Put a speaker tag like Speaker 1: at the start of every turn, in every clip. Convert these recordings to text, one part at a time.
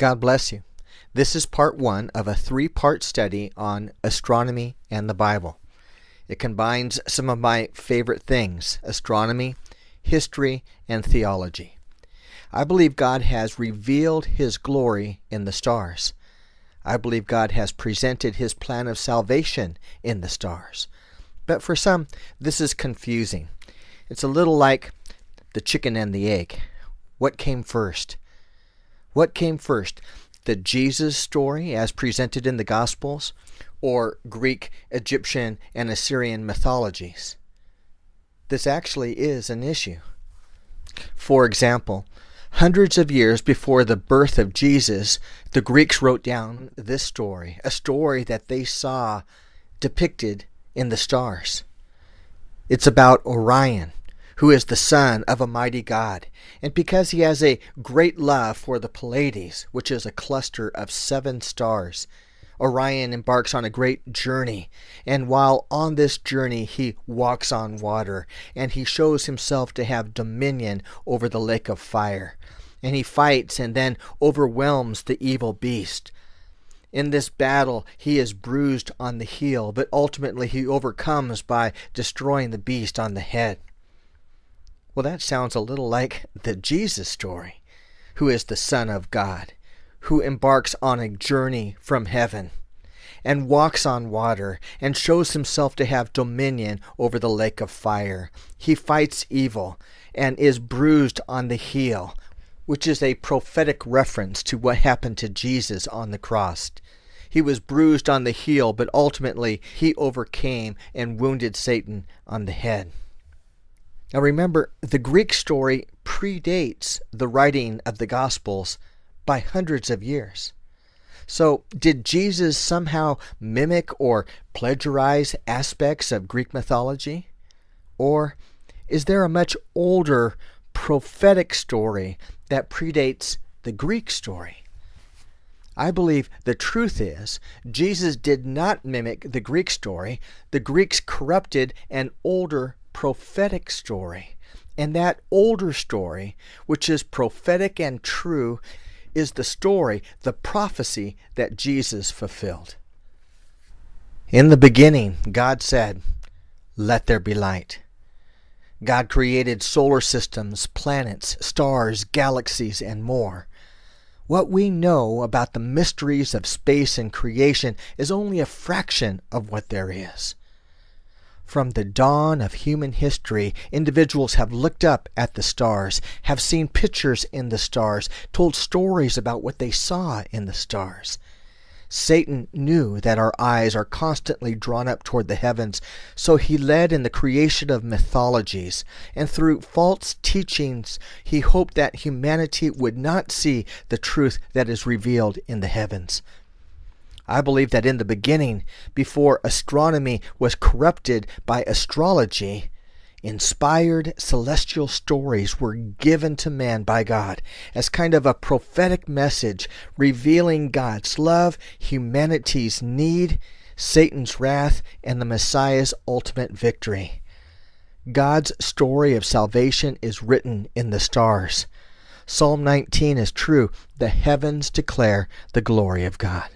Speaker 1: God bless you. This is part one of a three-part study on astronomy and the Bible. It combines some of my favorite things: astronomy, history, and theology. I believe God has revealed His glory in the stars. I believe God has presented His plan of salvation in the stars. But for some, this is confusing. It's a little like the chicken and the egg. What came first? What came first? The Jesus story as presented in the Gospels, or Greek, Egyptian, and Assyrian mythologies? This actually is an issue. For example, hundreds of years before the birth of Jesus, the Greeks wrote down this story, a story that they saw depicted in the stars. It's about Orion, who is the son of a mighty god. And because he has a great love for the Pleiades, which is a cluster of 7 stars, Orion embarks on a great journey. And while on this journey, he walks on water, and he shows himself to have dominion over the lake of fire. And he fights and then overwhelms the evil beast. In this battle, he is bruised on the heel, but ultimately he overcomes by destroying the beast on the head. Well, that sounds a little like the Jesus story, who is the Son of God, who embarks on a journey from heaven and walks on water and shows himself to have dominion over the lake of fire. He fights evil and is bruised on the heel, which is a prophetic reference to what happened to Jesus on the cross. He was bruised on the heel, but ultimately he overcame and wounded Satan on the head. Now remember, the Greek story predates the writing of the Gospels by hundreds of years. So did Jesus somehow mimic or plagiarize aspects of Greek mythology? Or is there a much older prophetic story that predates the Greek story? I believe the truth is Jesus did not mimic the Greek story. The Greeks corrupted an older prophetic story. And that older story, which is prophetic and true, is the story, the prophecy that Jesus fulfilled. In the beginning, God said, "Let there be light." God created solar systems, planets, stars, galaxies, and more. What we know about the mysteries of space and creation is only a fraction of what there is. From the dawn of human history, individuals have looked up at the stars, have seen pictures in the stars, told stories about what they saw in the stars. Satan knew that our eyes are constantly drawn up toward the heavens, so he led in the creation of mythologies, and through false teachings, he hoped that humanity would not see the truth that is revealed in the heavens. I believe that in the beginning, before astronomy was corrupted by astrology, inspired celestial stories were given to man by God as kind of a prophetic message revealing God's love, humanity's need, Satan's wrath, and the Messiah's ultimate victory. God's story of salvation is written in the stars. Psalm 19 is true. The heavens declare the glory of God.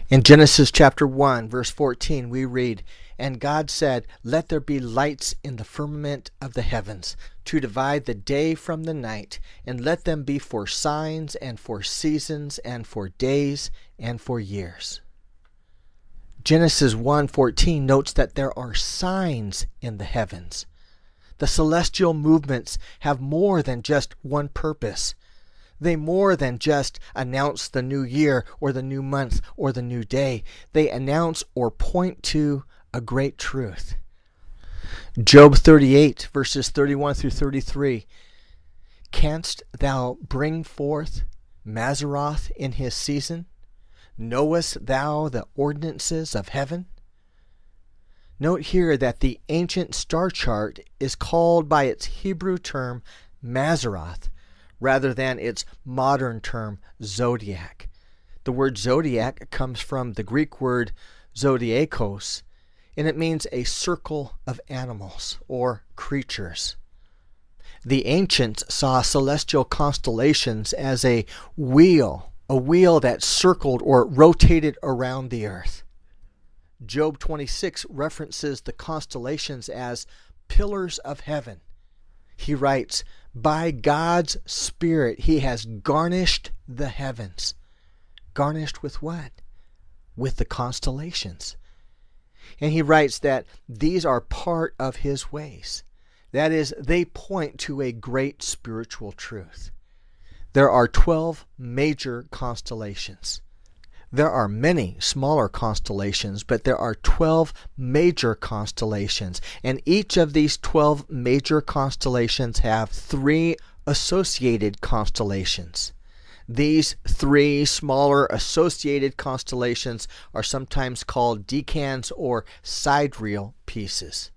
Speaker 1: In Genesis chapter 1, verse 14, we read, "And God said, Let there be lights in the firmament of the heavens, to divide the day from the night, and let them be for signs, and for seasons, and for days, and for years." Genesis 1:14 notes that there are signs in the heavens. The celestial movements have more than just one purpose. They more than just announce the new year or the new month or the new day. They announce or point to a great truth. Job 38, verses 31 through 33. "Canst thou bring forth Mazzaroth in his season? Knowest thou the ordinances of heaven?" Note here that the ancient star chart is called by its Hebrew term Mazzaroth, rather than its modern term zodiac. The word zodiac comes from the Greek word zodiakos, and it means a circle of animals or creatures. The ancients saw celestial constellations as a wheel that circled or rotated around the earth. Job 26 references the constellations as pillars of heaven. He writes, "By God's Spirit he has garnished the heavens." Garnished with what? With the constellations. And he writes that these are part of his ways. That is, they point to a great spiritual truth. There are 12 major constellations. There are many smaller constellations, but there are 12 major constellations. And each of these 12 major constellations have 3 associated constellations. These 3 smaller associated constellations are sometimes called decans or sidereal pieces.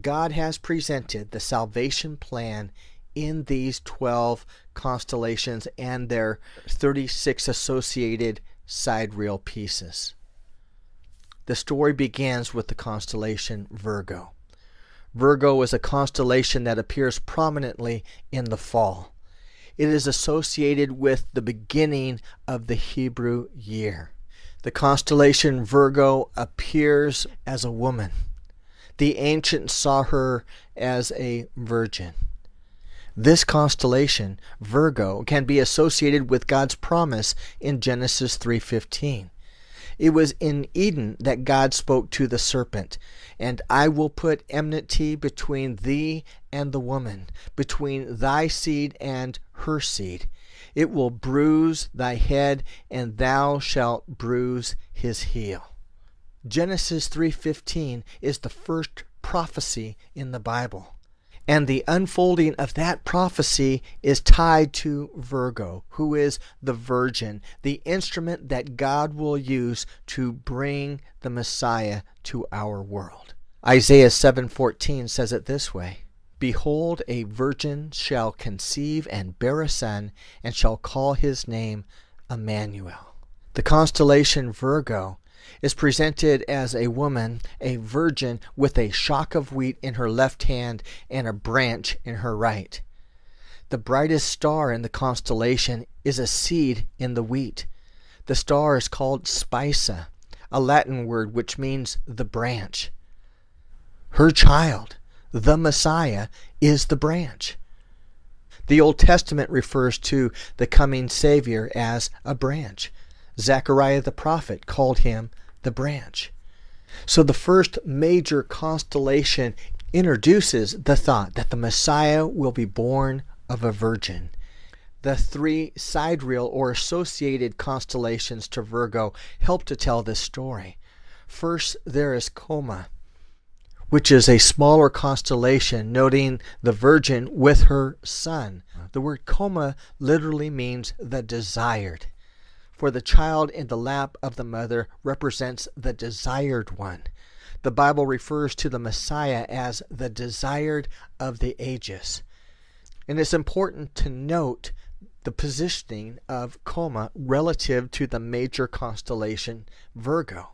Speaker 1: God has presented the salvation plan in these 12 constellations and their 36 associated sidereal pieces. The story begins with the constellation Virgo. Virgo is a constellation that appears prominently in the fall. It is associated with the beginning of the Hebrew year. The constellation Virgo appears as a woman. The ancients saw her as a virgin. This constellation, Virgo, can be associated with God's promise in Genesis 3:15. It was in Eden that God spoke to the serpent, "And I will put enmity between thee and the woman, between thy seed and her seed. It will bruise thy head, and thou shalt bruise his heel." Genesis 3:15 is the first prophecy in the Bible. And the unfolding of that prophecy is tied to Virgo, who is the virgin, the instrument that God will use to bring the Messiah to our world. Isaiah 7:14 says it this way, "Behold, a virgin shall conceive and bear a son, and shall call his name Emmanuel." The constellation Virgo is presented as a woman, a virgin, with a shock of wheat in her left hand and a branch in her right. The brightest star in the constellation is a seed in the wheat. The star is called Spica, a Latin word which means the branch. Her child, the Messiah, is the branch. The Old Testament refers to the coming Savior as a branch. Zechariah the prophet called him the branch. So the first major constellation introduces the thought that the Messiah will be born of a virgin. The 3 sidereal or associated constellations to Virgo help to tell this story. First, there is Coma, which is a smaller constellation noting the virgin with her son. The word Coma literally means the desired. For the child in the lap of the mother represents the desired one. The Bible refers to the Messiah as the desired of the ages. And it's important to note the positioning of Coma relative to the major constellation Virgo.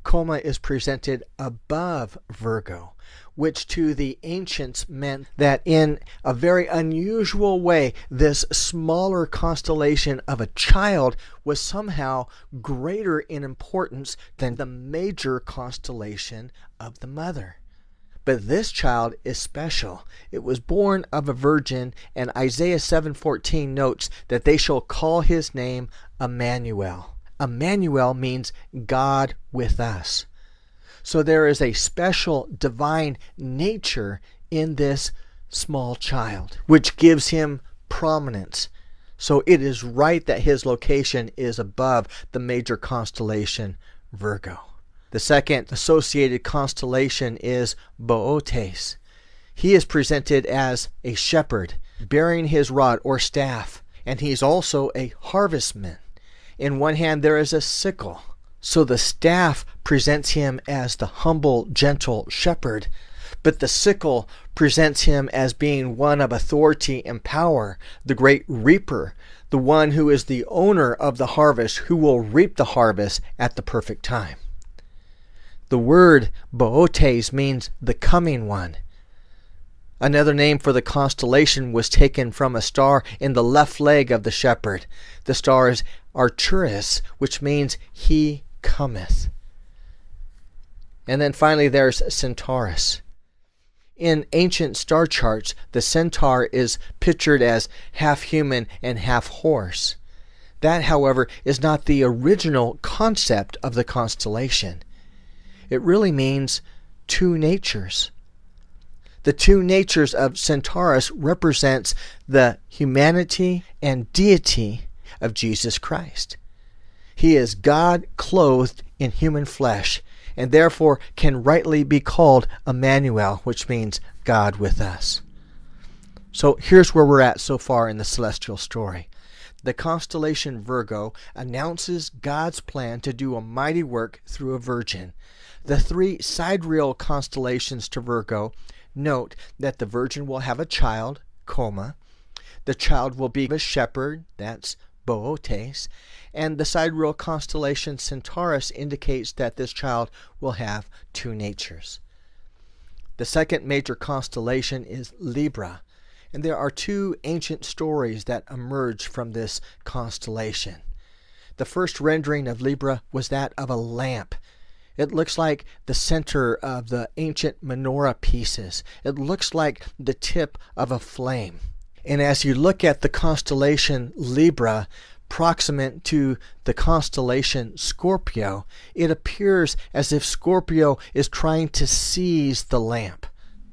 Speaker 1: Coma is presented above Virgo, which to the ancients meant that in a very unusual way, this smaller constellation of a child was somehow greater in importance than the major constellation of the mother. But this child is special. It was born of a virgin, and Isaiah 7:14 notes that they shall call his name Emmanuel. Emmanuel means God with us. So there is a special divine nature in this small child, which gives him prominence. So it is right that his location is above the major constellation Virgo. The second associated constellation is Boötes. He is presented as a shepherd bearing his rod or staff, and he's also a harvestman. In one hand there is a sickle. So the staff presents him as the humble, gentle shepherd, but the sickle presents him as being one of authority and power, the great reaper, the one who is the owner of the harvest, who will reap the harvest at the perfect time. The word Boötes means the coming one. Another name for the constellation was taken from a star in the left leg of the shepherd. The star is Arcturus, which means he cometh. And then finally there's Centaurus. In ancient star charts, the centaur is pictured as half human and half horse. That, however, is not the original concept of the constellation. It really means two natures. The two natures of Centaurus represents the humanity and deity of Jesus Christ. He is God clothed in human flesh, and therefore can rightly be called Emmanuel, which means God with us. So here's where we're at so far in the celestial story. The constellation Virgo announces God's plan to do a mighty work through a virgin. The three sidereal constellations to Virgo note that the virgin will have a child, the child will be a shepherd, that's Bootes, and the sidereal constellation Centaurus indicates that this child will have two natures. The second major constellation is Libra, and there are two ancient stories that emerge from this constellation. The first rendering of Libra was that of a lamp. It looks like the center of the ancient menorah pieces. It looks like the tip of a flame. And as you look at the constellation Libra, proximate to the constellation Scorpio, it appears as if Scorpio is trying to seize the lamp.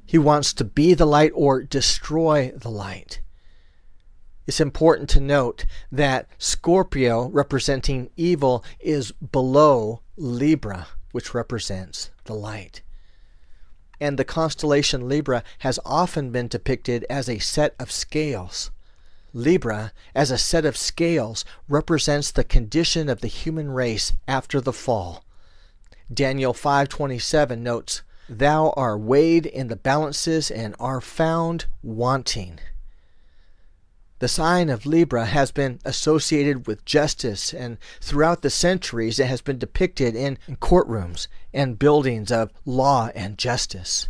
Speaker 1: He wants to be the light or destroy the light. It's important to note that Scorpio, representing evil, is below Libra, which represents the light. And the constellation Libra has often been depicted as a set of scales. Libra, as a set of scales, represents the condition of the human race after the fall. Daniel 5:27 notes, "Thou art weighed in the balances and are found wanting." The sign of Libra has been associated with justice, and throughout the centuries it has been depicted in courtrooms and buildings of law and justice.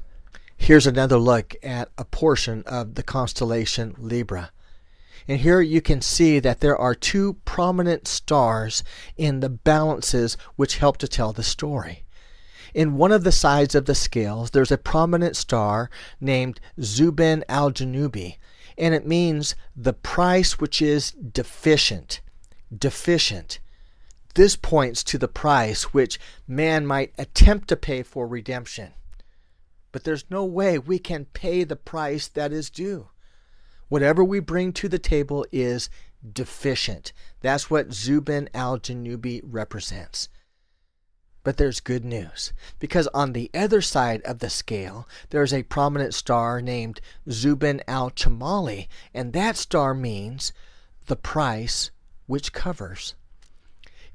Speaker 1: Here's another look at a portion of the constellation Libra. And here you can see that there are two prominent stars in the balances which help to tell the story. In one of the sides of the scales, there's a prominent star named Zubin al-Janubi, and it means the price which is deficient. Deficient. This points to the price which man might attempt to pay for redemption. But there's no way we can pay the price that is due. Whatever we bring to the table is deficient. That's what Zubin al-Janubi represents. But there's good news, because on the other side of the scale, there's a prominent star named Zubin al-Chamali, and that star means the price which covers.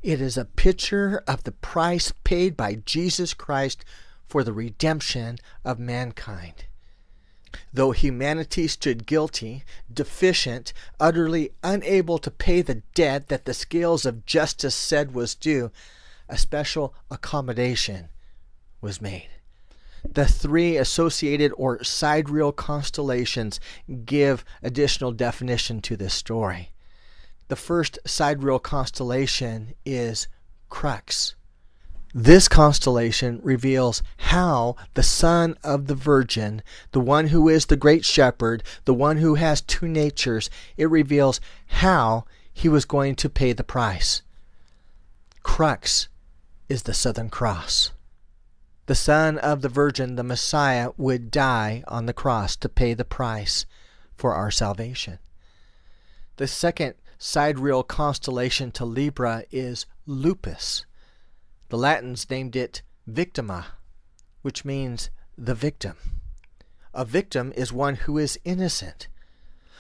Speaker 1: It is a picture of the price paid by Jesus Christ for the redemption of mankind. Though humanity stood guilty, deficient, utterly unable to pay the debt that the scales of justice said was due, a special accommodation was made. The three associated or sidereal constellations give additional definition to this story. The first sidereal constellation is Crux. This constellation reveals how the Son of the Virgin, the one who is the great shepherd, the one who has two natures, it reveals how he was going to pay the price. Crux is the Southern Cross. The Son of the Virgin, the Messiah, would die on the cross to pay the price for our salvation. The second sidereal constellation to Libra is Lupus. The Latins named it Victima, which means the victim. A victim is one who is innocent.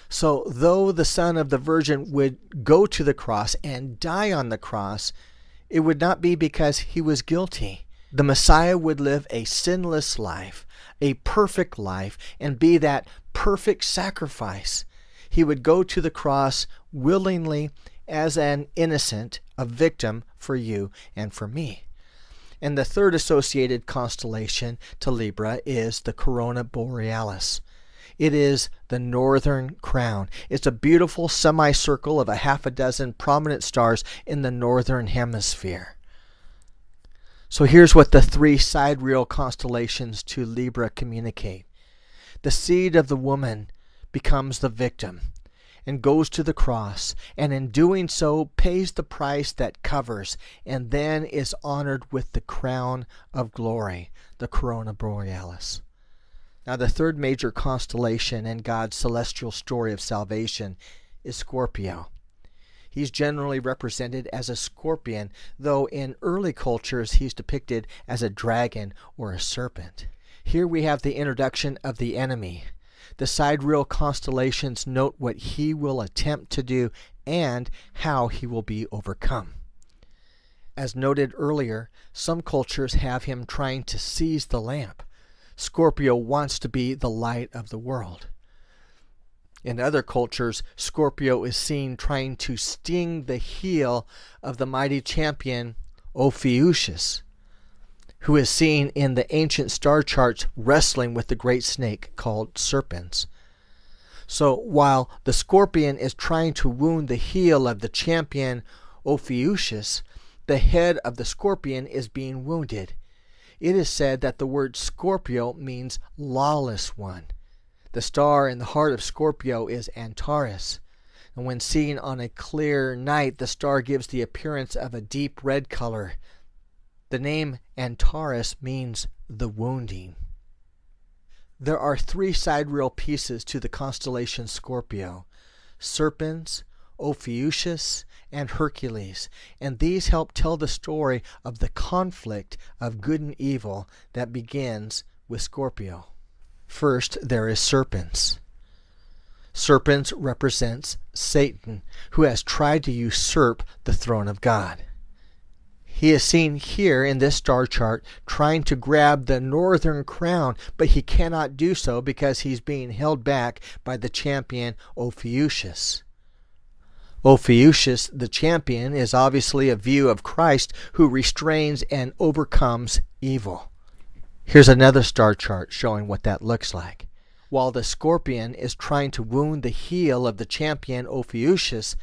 Speaker 1: So though the Son of the Virgin would go to the cross and die on the cross, it would not be because he was guilty. The Messiah would live a sinless life, a perfect life, and be that perfect sacrifice. He would go to the cross willingly as an innocent, a victim for you and for me. And the third associated constellation to Libra is the Corona Borealis. It is the northern crown. It's a beautiful semicircle of a half a dozen prominent stars in the northern hemisphere. So here's what the three sidereal constellations to Libra communicate. The seed of the woman becomes the victim and goes to the cross, and in doing so pays the price that covers, and then is honored with the crown of glory, the corona borealis. Now the third major constellation in God's celestial story of salvation is Scorpio. He's generally represented as a scorpion, though in early cultures he's depicted as a dragon or a serpent. Here we have the introduction of the enemy. The sidereal constellations note what he will attempt to do and how he will be overcome. As noted earlier, some cultures have him trying to seize the lamp. Scorpio wants to be the light of the world. In other cultures, Scorpio is seen trying to sting the heel of the mighty champion Ophiuchus, who is seen in the ancient star charts wrestling with the great snake called serpents. So while the scorpion is trying to wound the heel of the champion Ophiuchus, the head of the scorpion is being wounded. It is said that the word Scorpio means lawless one. The star in the heart of Scorpio is Antares, and when seen on a clear night, the star gives the appearance of a deep red color. The name Antares means the wounding. There are three sidereal pieces to the constellation Scorpio: serpents, Ophiuchus, and Hercules, and these help tell the story of the conflict of good and evil that begins with Scorpio. First, there is serpents. Serpents represents Satan, who has tried to usurp the throne of God. He is seen here in this star chart trying to grab the northern crown, but he cannot do so because he's being held back by the champion Ophiuchus. Ophiuchus, the champion, is obviously a view of Christ who restrains and overcomes evil. Here's another star chart showing what that looks like. While the scorpion is trying to wound the heel of the champion Ophiuchus,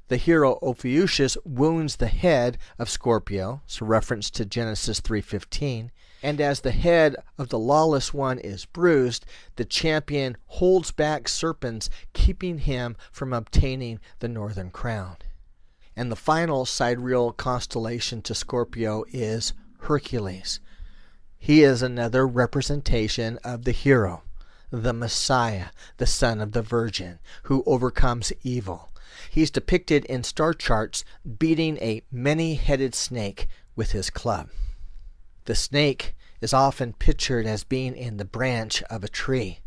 Speaker 1: the hero Ophiuchus wounds the head of Scorpio, it's a reference to Genesis 3:15, and as the head of the lawless one is bruised, the champion holds back serpents, keeping him from obtaining the northern crown. And the final sidereal constellation to Scorpio is Hercules. He is another representation of the hero, the Messiah, the son of the Virgin, who overcomes evil. He's depicted in star charts beating a many-headed snake with his club. The snake is often pictured as being in the branch of a tree,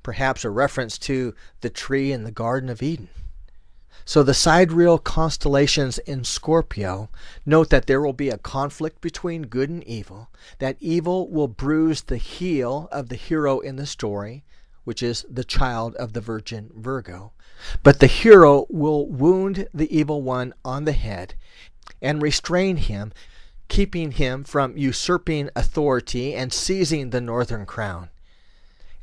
Speaker 1: perhaps a reference to the tree in the Garden of Eden. So the sidereal constellations in Scorpio note that there will be a conflict between good and evil, that evil will bruise the heel of the hero in the story, which is the child of the Virgin Virgo, but the hero will wound the evil one on the head and restrain him, keeping him from usurping authority and seizing the northern crown.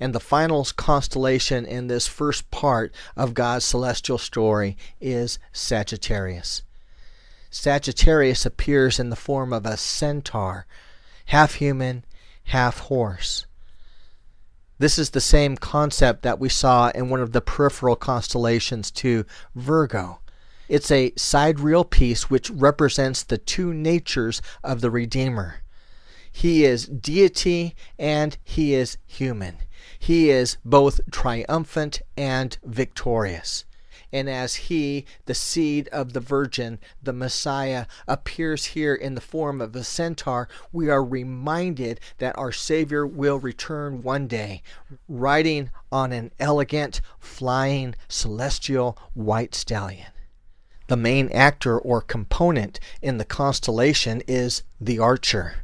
Speaker 1: And the final constellation in this first part of God's celestial story is Sagittarius. Sagittarius appears in the form of a centaur, half human, half horse. This is the same concept that we saw in one of the peripheral constellations to Virgo. It's a sidereal piece which represents the two natures of the Redeemer. He is deity and he is human. He is both triumphant and victorious. And as he, the seed of the Virgin, the Messiah, appears here in the form of a centaur, we are reminded that our Savior will return one day, riding on an elegant, flying, celestial white stallion. The main actor or component in the constellation is the archer.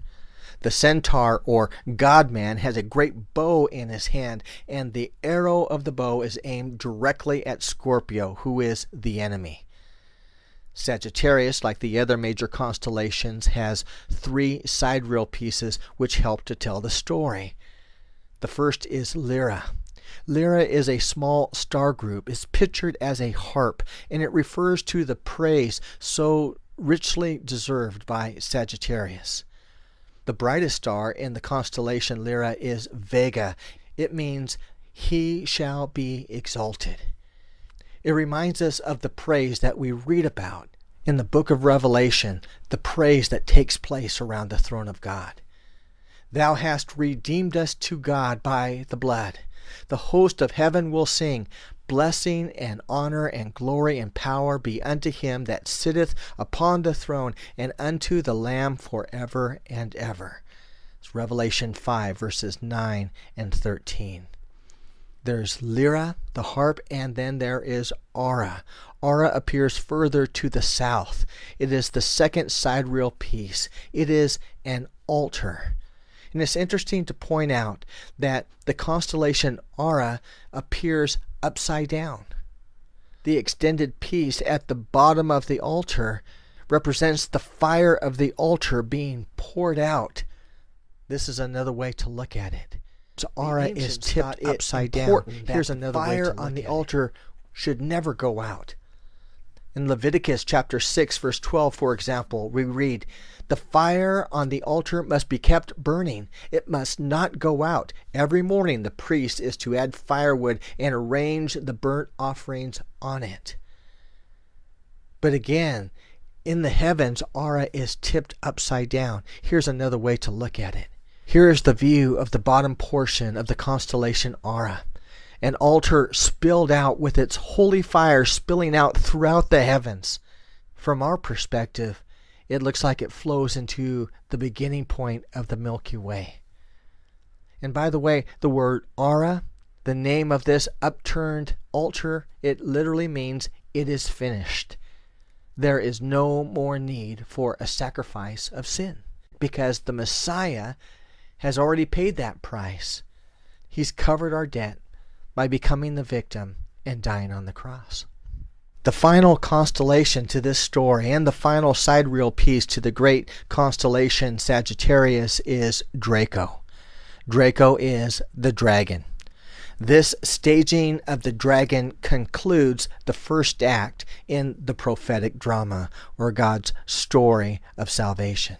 Speaker 1: The centaur or God-man has a great bow in his hand, and the arrow of the bow is aimed directly at Scorpio, who is the enemy. Sagittarius, like the other major constellations, has three sidereal pieces which help to tell the story. The first is Lyra, Lyra is a small star group. It's pictured as a harp, and it refers to the praise so richly deserved by Sagittarius. The brightest star in the constellation Lyra is Vega. It means he shall be exalted. It reminds us of the praise that we read about in the book of Revelation, the praise that takes place around the throne of God. Thou hast redeemed us to God by the blood. The host of heaven will sing, blessing and honor and glory and power be unto him that sitteth upon the throne and unto the Lamb forever and ever. It's Revelation 5, verses 9 and 13. There's Lyra, the harp, and then there is Aura. Aura appears further to the south. It is the second sidereal piece. It is an altar. And it's interesting to point out that the constellation Aura appears upside down. The extended piece at the bottom of the altar represents the fire of the altar being poured out. This is another way to look at it. So Aura is tipped upside down. Here's another way to look at it. Fire on the altar should never go out. In Leviticus chapter 6, verse 12, for example, we read, the fire on the altar must be kept burning. It must not go out. Every morning the priest is to add firewood and arrange the burnt offerings on it. But again, in the heavens, Aura is tipped upside down. Here's another way to look at it. Here is the view of the bottom portion of the constellation Aura. An altar spilled out with its holy fire spilling out throughout the heavens. From our perspective, it looks like it flows into the beginning point of the Milky Way. And by the way, the word Aura, the name of this upturned altar, it literally means it is finished. There is no more need for a sacrifice of sin because the Messiah has already paid that price. He's covered our debt by becoming the victim and dying on the cross. The final constellation to this story and the final sidereal piece to the great constellation Sagittarius is Draco. Draco is the dragon. This staging of the dragon concludes the first act in the prophetic drama, or God's story of salvation.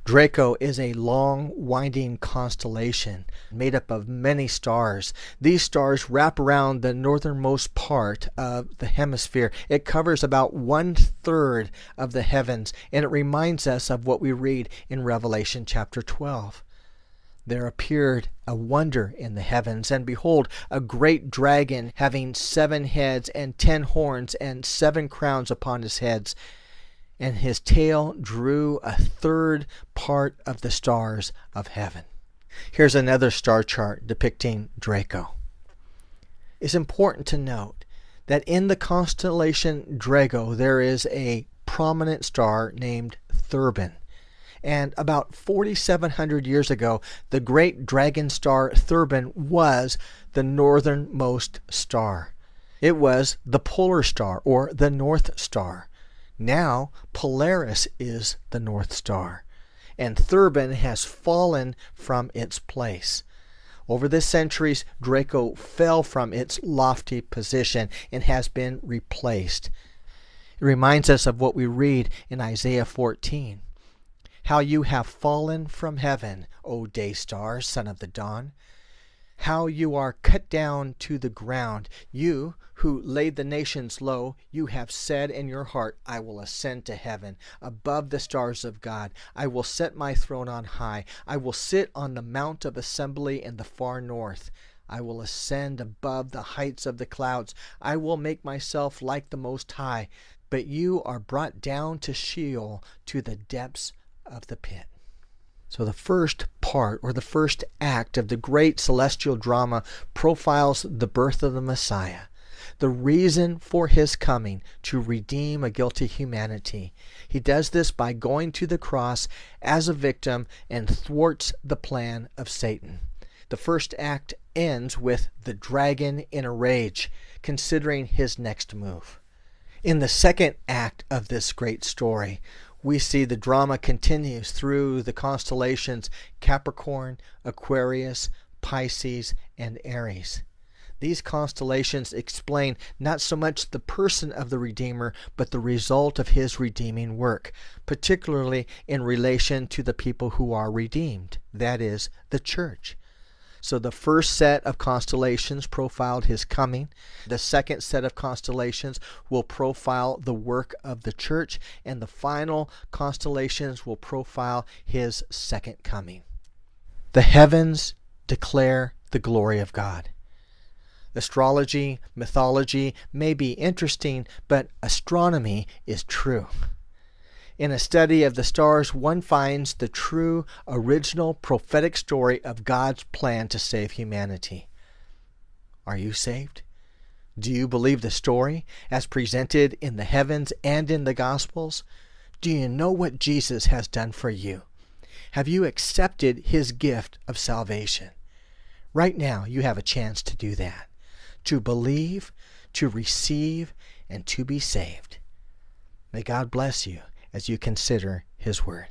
Speaker 1: Draco is a long, winding constellation made up of many stars. These stars wrap around the northernmost part of the hemisphere. It covers about 1/3 of the heavens, and it reminds us of what we read in Revelation chapter 12. There appeared a wonder in the heavens, and behold, a great dragon having 7 heads and 10 horns and 7 crowns upon his heads. And his tail drew 1/3 part of the stars of heaven. Here's another star chart depicting Draco. It's important to note that in the constellation Draco there is a prominent star named Thurbin. And about 4,700 years ago, the great dragon star Thurbin was the northernmost star. It was the polar star, or the North Star. Now, Polaris is the North Star, and Thurbin has fallen from its place. Over the centuries, Draco fell from its lofty position and has been replaced. It reminds us of what we read in Isaiah 14. How you have fallen from heaven, O day star, son of the dawn. How you are cut down to the ground. You who laid the nations low, you have said in your heart, I will ascend to heaven, above the stars of God. I will set my throne on high. I will sit on the mount of assembly in the far north. I will ascend above the heights of the clouds. I will make myself like the Most High. But you are brought down to Sheol, to the depths of the pit. So the first part, or the first act of the great celestial drama, profiles the birth of the Messiah, the reason for his coming to redeem a guilty humanity. He does this by going to the cross as a victim and thwarts the plan of Satan. The first act ends with the dragon in a rage, considering his next move. In the second act of this great story, we see the drama continues through the constellations Capricorn, Aquarius, Pisces, and Aries. These constellations explain not so much the person of the Redeemer, but the result of his redeeming work, particularly in relation to the people who are redeemed, that is, the church. So the first set of constellations profiled his coming. The second set of constellations will profile the work of the church, and the final constellations will profile his second coming. The heavens declare the glory of God. Astrology, mythology may be interesting, but astronomy is true. In a study of the stars, one finds the true, original, prophetic story of God's plan to save humanity. Are you saved? Do you believe the story as presented in the heavens and in the Gospels? Do you know what Jesus has done for you? Have you accepted his gift of salvation? Right now, you have a chance to do that. To believe, to receive, and to be saved. May God bless you as you consider his word.